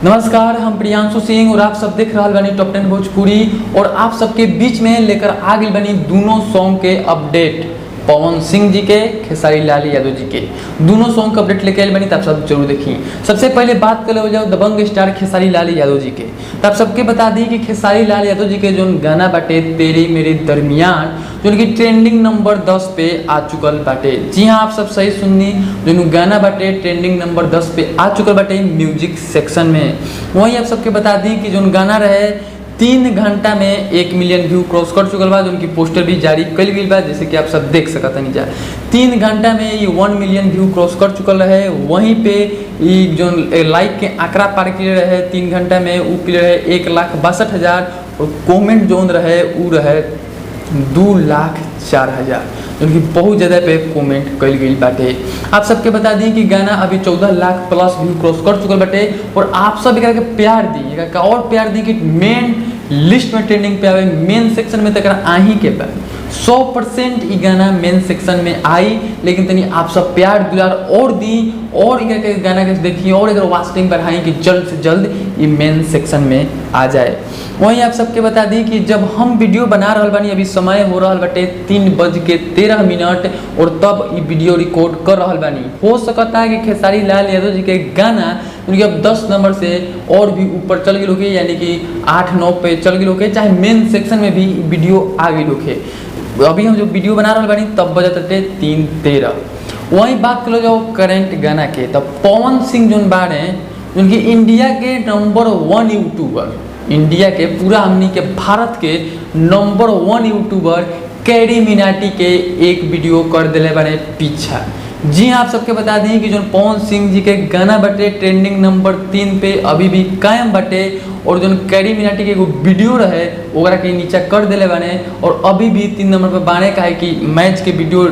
नमस्कार, हम प्रियांशु सिंह और आप सब देख रहा बानी टॉप 10 भोजपुरी। और आप सबके बीच में लेकर आ गई बनी दोनों सॉन्ग के अपडेट, पवन सिंह जी के, खेसारी लाल यादव जी के दोनों सॉन्ग का अपडेट लेके आए बनी। तो आप सब जरूर देखी। सबसे पहले बात कर जाओ दबंग स्टार खेसारी लाल यादव जी के। तो आप सबके बता दी कि खेसारी लाल यादव जी के जो गाना बाटे तेरे मेरे दरमियान, जो कि ट्रेंडिंग नंबर 10 पे आ चुकल बाटे। जी हाँ, आप सब सही सुननी, जो गाना बाटे ट्रेंडिंग नंबर 10 पे आ चुकल बाटे म्यूजिक सेक्शन में। वहीं आप सबके बता दी कि जो गाना रहे 3 घंटा में 1 मिलियन व्यू क्रॉस कर चुकल बा, उनकी पोस्टर भी जारी कल गई बा, जैसे कि आप सब देख सकत नहीं जा। 3 घंटा में ये 1 मिलियन व्यू क्रॉस कर चुकल रहे। वहीं पे ये जो लाइक के आंकड़ा पार किए रहे 3 घंटा में, वो किए रहे 1,62,000 और कमेंट जोन रहे वो रहे 2,04,000, उनकी बहुत ज़्यादा पे कमेंट कल गई बाटे। आप सबके बता दी कि गाना अभी 14 लाख प्लस व्यू क्रॉस कर चुकल बाटे। और आप सब एक प्यार दी और प्यार दी कि मेन लिस्ट में ट्रेंडिंग पे आवे, मेन सेक्शन में तक आही के बाद 100% ये गाना मेन सेक्शन में आई। लेकिन तनी आप सब प्यार दुलार और दी और गाना के देखिए और एक वास्टिंग बढ़ाई कि जल्द से जल्द ये मेन सेक्शन में आ जाए। वहीं आप सबके बता दी कि जब हम वीडियो बना रहा बानी, अभी समय हो रहा बाटे 3:13 और तब ये वीडियो रिकॉर्ड कर रहा बानी। हो सकता है कि खेसारी लाल यादव जी के गाना उनके अब 10 नंबर से और भी ऊपर चल गई लोगे, यानी कि 8-9 पे चल गई लोगे, चाहे मेन सेक्शन में भी वीडियो आ गई लोगे। अभी हम जो वीडियो बना रहा बानी तब बजते 3:13। वहीं बात कर जाओ करंट गाना के, तब पवन सिंह जो बारे उनकी इंडिया के नंबर 1 यूट्यूबर, इंडिया के पूरा हमनी के भारत के नंबर 1 यूट्यूबर कैरी मिनाटी के एक वीडियो कर दिले बारे पीछा। जी हाँ, आप सबके बता दें कि जो पवन सिंह जी के गाना बटे ट्रेंडिंग नंबर 3 पे अभी भी कायम बटे। और जो कैरी मिनाटी के एगो वीडियो रहे ओकरा के नीचे कर दिले बाने और अभी भी 3 नंबर पे बाने का है कि मैच के वीडियो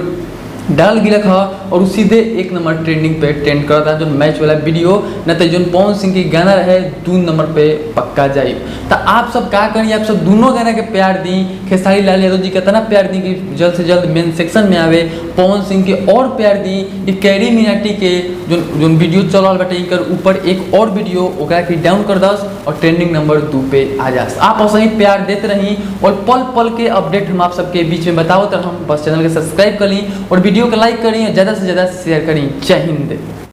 डाल गिरक है और सीधे 1 नंबर ट्रेंडिंग पे ट्रेंड करता है जो मैच वाला वीडियो। न तो जो पवन सिंह की गाना रहे 2 नंबर पे पक्का जाए। तो आप सब क्या करिए, आप सब दोनों गाना के प्यार दी, खेसारी लाल यादव जी का इतना प्यार दी कि जल्द से जल्द मेन सेक्शन में आवे। पवन सिंह के और प्यार दी कि कैरी मिनाटी के जो वीडियो चल रहा बटे कर ऊपर एक और वीडियो ओकरा की डाउन कर दस और ट्रेंडिंग नंबर 2 पे आ जास। आप ऐसे ही प्यार देते रही और पल पल के अपडेट हम आप सबके बीच में बताओ। तो हम बस चैनल के सब्सक्राइब कर ली और वीडियो को लाइक करें और ज़्यादा से ज़्यादा शेयर करें। जय हिंद।